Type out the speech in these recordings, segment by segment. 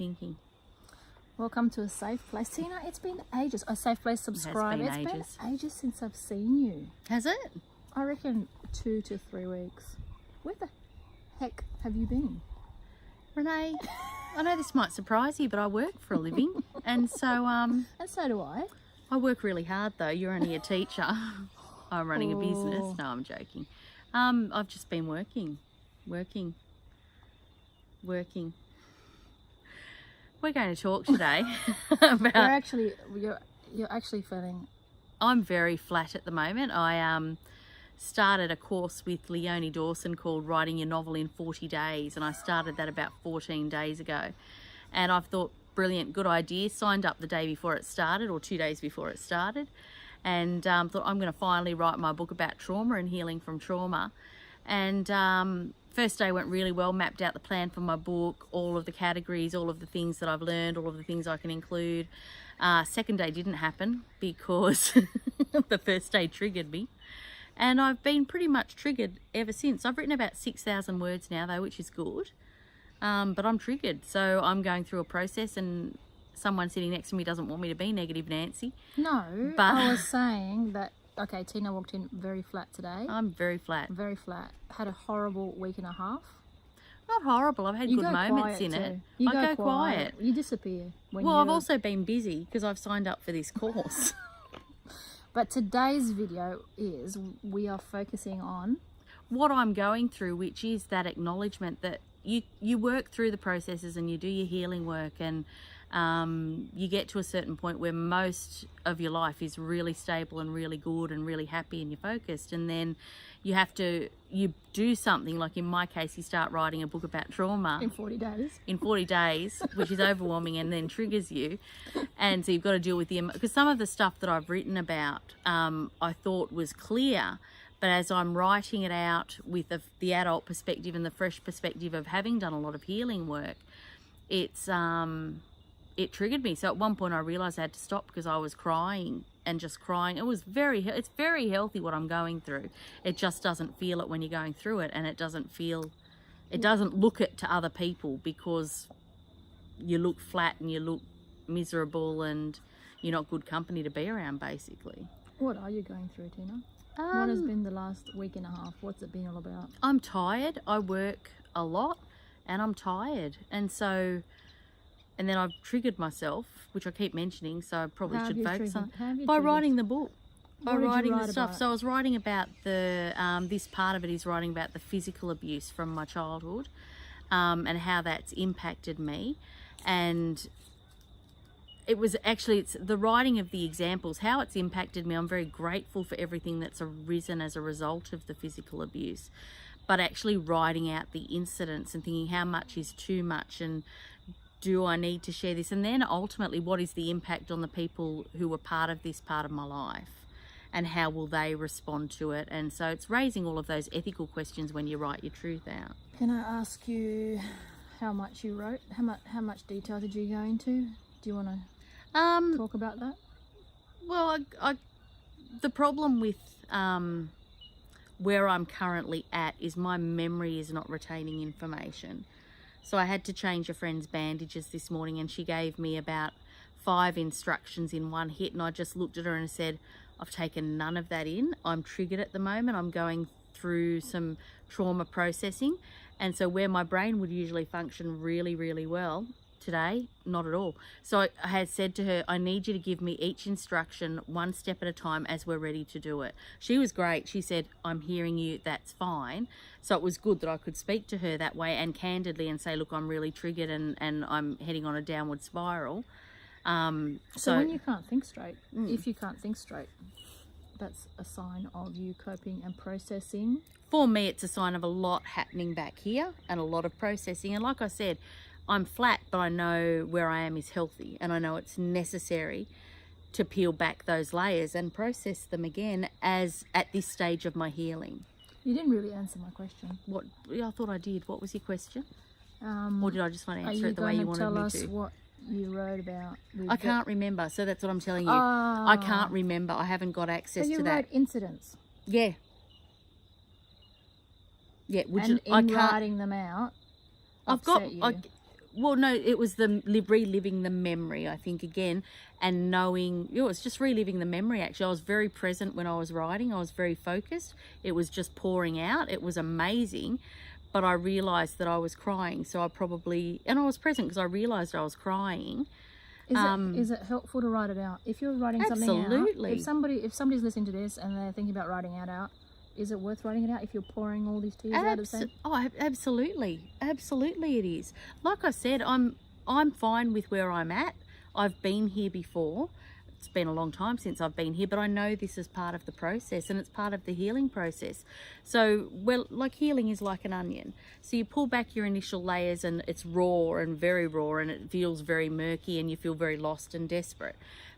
thinking? Welcome to a safe place. Tina, it's been ages. A safe place, subscribe. It has been It's been ages since I've seen you. Has it? I reckon 2 to 3 weeks. Where the heck have you been? Renee, I know this might surprise you, but I work for a living. And so And so do I. I work really hard though. You're only a teacher. I'm running a business. No, I'm joking. I've just been working. We're going to talk today about... You're actually feeling... I'm very flat at the moment. I started a course with Leonie Dawson called Writing Your Novel in 40 Days, and I started that about 14 days ago. And I've thought, brilliant, good idea. Signed up the day before it started, or 2 days before it started, and thought I'm going to finally write my book about trauma and healing from trauma. And first day went really well, mapped out the plan for my book, all of the categories, all of the things that I've learned, all of the things I can include. Second day didn't happen because the first day triggered me. And I've been pretty much triggered ever since. I've written about 6,000 words now though, which is good. But I'm triggered. So I'm going through a process, and someone sitting next to me doesn't want me to be negative Nancy. No, but I was saying that, okay, Tina walked in very flat today. I'm very flat. Very flat. Had a horrible week and a half. Not horrible. I've had good moments in it. You I go quiet. You disappear. Well, I've also been busy because I've signed up for this course. But today's video is we are focusing on what I'm going through, which is that acknowledgement that you work through the processes and you do your healing work, and you get to a certain point where most of your life is really stable and really good and really happy and you're focused, and then you do something, like in my case, you start writing a book about trauma in 40 days. In 40 days, which is overwhelming and then triggers you. And so you've got to deal with because some of the stuff that I've written about, I thought was clear, but as I'm writing it out with the adult perspective and the fresh perspective of having done a lot of healing work, it triggered me. So at one point I realized I had to stop because I was crying and just crying. It's very healthy what I'm going through. It just doesn't feel it when you're going through it, and it doesn't look it to other people because you look flat and you look miserable and you're not good company to be around, basically. What are you going through, Tina? What has been the last week and a half? What's it been all about? I'm tired. I work a lot and I'm tired, and then I've triggered myself, which I keep mentioning, so I probably should focus on by writing the book, by writing the stuff. So I was writing about this part of it is writing about the physical abuse from my childhood, and how that's impacted me. And it's the writing of the examples, how it's impacted me. I'm very grateful for everything that's arisen as a result of the physical abuse, but actually writing out the incidents and thinking how much is too much, and do I need to share this? And then ultimately, what is the impact on the people who were part of this part of my life, and how will they respond to it? And so it's raising all of those ethical questions when you write your truth out. Can I ask you how much you wrote? How much detail did you go into? Do you want to talk about that? Well, the problem with where I'm currently at is my memory is not retaining information. So I had to change a friend's bandages this morning, and she gave me about 5 instructions in one hit, and I just looked at her and said, I've taken none of that in. I'm triggered at the moment. I'm going through some trauma processing, and so where my brain would usually function really, really well, today, not at all. So I had said to her, I need you to give me each instruction one step at a time as we're ready to do it. She was great. She said, I'm hearing you, that's fine. So it was good that I could speak to her that way and candidly and say, look, I'm really triggered and I'm heading on a downward spiral. So when you can't think straight, if you can't think straight, that's a sign of you coping and processing? For me, it's a sign of a lot happening back here and a lot of processing. And like I said, I'm flat, but I know where I am is healthy, and I know it's necessary to peel back those layers and process them again as at this stage of my healing. You didn't really answer my question. What? I thought I did. What was your question? Or did I just want to answer it the way you wanted me to? Are you going to tell us what you wrote about? I can't remember, so that's what I'm telling you. I can't remember. I haven't got access to that. So you wrote incidents? Yeah. Yeah. Writing them out, I've got. well, no, it was the reliving the memory, I think, again, and knowing, you know, it's just reliving the memory. Actually, I was very present when I was writing. I was very focused. It was just pouring out. It was amazing. But I realized that I was crying. So I probably, and I was present because I realized I was crying. Is it helpful to write it out? If you're writing something out, if somebody's listening to this and they're thinking about writing it out, is it worth writing it out if you're pouring all these tears out of the Oh, absolutely. Absolutely it is. Like I said, I'm fine with where I'm at. I've been here before. It's been a long time since I've been here, but I know this is part of the process and it's part of the healing process. So, well, like healing is like an onion. So you pull back your initial layers and it's raw and very raw and it feels very murky and you feel very lost and desperate.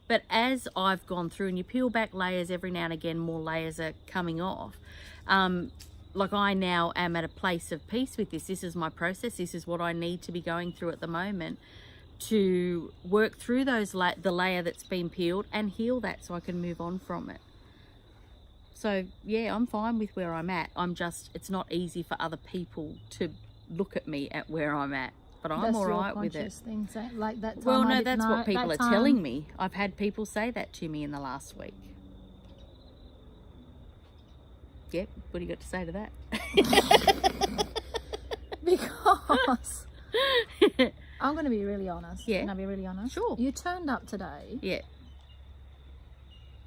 But as I've gone through and you peel back layers every now and again, more layers are coming off. Like I now am at a place of peace with this. This is my process. This is what I need to be going through at the moment to work through those the layer that's been peeled and heal that so I can move on from it. So yeah, I'm fine with where I'm at. It's not easy for other people to look at me at where I'm at. But I'm all right with it. Thing, so like that time well, no, that's what people are telling me. I've had people say that to me in the last week. Yep. What do you got to say to that? Because I'm going to be really honest. Yeah. Can I be really honest? Sure. You turned up today. Yeah.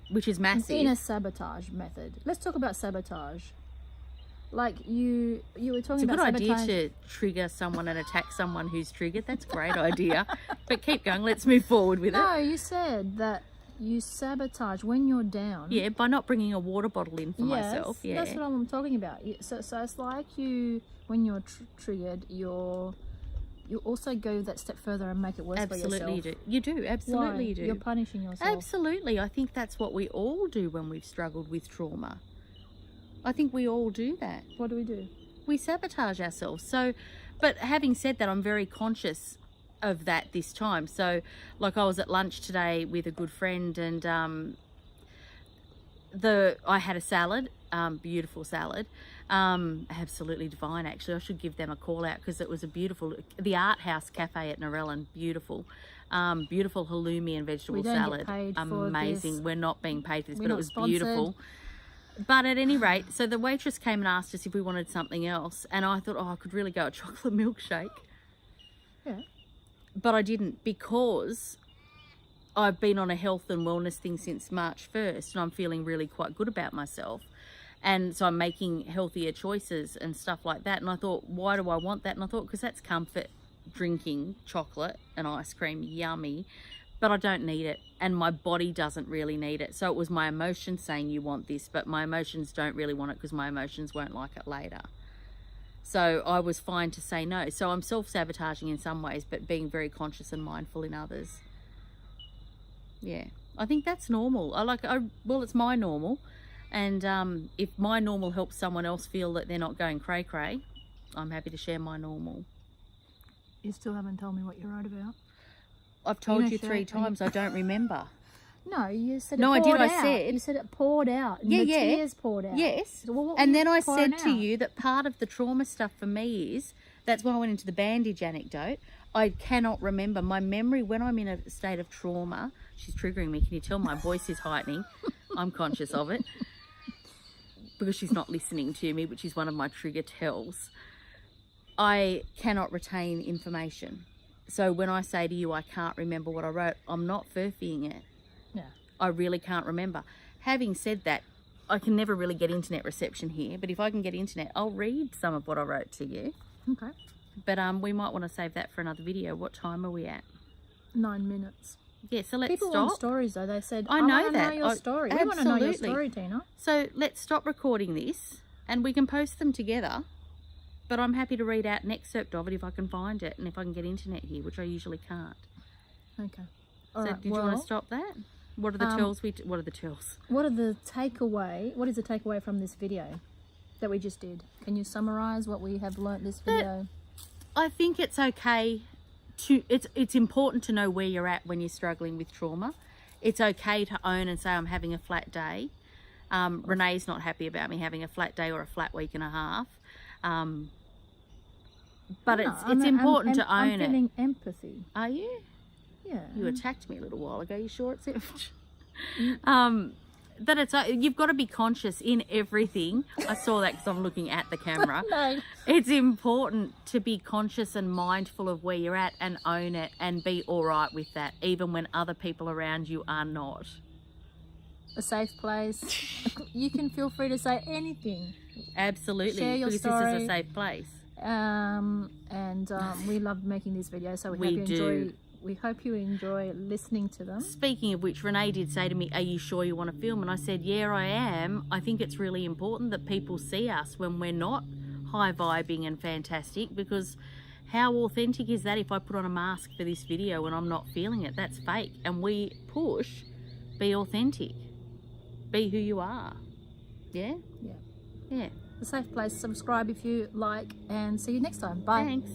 Which is massive. In a sabotage method. Let's talk about sabotage. Like you were talking about sabotage. It's a good idea to trigger someone and attack someone who's triggered. That's a great idea. But keep going. Let's move forward with it. No, you said that you sabotage when you're down. Yeah, by not bringing a water bottle in for myself. Yeah, that's what I'm talking about. So it's like when you're triggered, you also go that step further and make it worse for yourself. Absolutely you do. Absolutely Why? you do. You're punishing yourself. Absolutely. I think that's what we all do when we've struggled with trauma. I think we all do that. What do? We sabotage ourselves. So, but having said that, I'm very conscious of that this time. So, like I was at lunch today with a good friend and I had a salad, beautiful salad, absolutely divine actually. I should give them a call out because it was the Art House Cafe at Narellan, beautiful halloumi and vegetable salad, amazing. This. We're not being paid for this, but it was beautiful. But at any rate, so the waitress came and asked us if we wanted something else, and I thought, I could really go a chocolate milkshake. Yeah. But I didn't because I've been on a health and wellness thing since March 1st, and I'm feeling really quite good about myself. And so I'm making healthier choices and stuff like that. And I thought, why do I want that? And I thought, because that's comfort drinking chocolate and ice cream, yummy. But I don't need it, and my body doesn't really need it. So it was my emotions saying you want this, but my emotions don't really want it because my emotions won't like it later. So I was fine to say no. So I'm self-sabotaging in some ways, but being very conscious and mindful in others. Yeah, I think that's normal. Well, it's my normal, and if my normal helps someone else feel that they're not going cray-cray, I'm happy to share my normal. You still haven't told me what you wrote about. I've told you 3 times. I don't remember. No, you said it poured out. I said. You said it poured out. And the tears poured out. Yes. So and then I said to you that part of the trauma stuff for me is, that's when I went into the bandage anecdote, I cannot remember. My memory, when I'm in a state of trauma, she's triggering me. Can you tell my voice is heightening? I'm conscious of it. Because she's not listening to me, which is one of my trigger tells. I cannot retain information. So when I say to you, I can't remember what I wrote, I'm not furphying it. Yeah. I really can't remember. Having said that, I can never really get internet reception here, but if I can get internet, I'll read some of what I wrote to you. Okay. But we might want to save that for another video. What time are we at? 9 minutes. Yeah, so let's People stop. Want stories though. They said, I know want that. To know your story. We want to know your story, Tina. So let's stop recording this and we can post them together. But I'm happy to read out an excerpt of it if I can find it and if I can get internet here, which I usually can't. Okay. All right. Did you want to stop that? What are the tells? What are the tells? What is the takeaway from this video that we just did? Can you summarize what we have learnt this video? I think it's okay to. It's important to know where you're at when you're struggling with trauma. It's okay to own and say I'm having a flat day. Renee's not happy about me having a flat day or a flat week and a half. But it's important to own I'm feeling empathy. Are you? Yeah. You attacked me a little while ago. You sure it's it? That it's you've got to be conscious in everything. I saw that because I'm looking at the camera. No. It's important to be conscious and mindful of where you're at and own it and be all right with that, even when other people around you are not. A safe place. You can feel free to say anything. Absolutely, share your because story. this is a safe place. We love making these videos, so we hope you enjoy listening to them. Speaking of which, Renee did say to me, are you sure you want to film? And I said, yeah, I am. I think it's really important that people see us when we're not high vibing and fantastic, because how authentic is that if I put on a mask for this video and I'm not feeling it? That's fake. And we push, be authentic. Be who you are. Yeah? Yeah. Yeah. A safe place. Subscribe if you like, and see you next time. Bye. Thanks.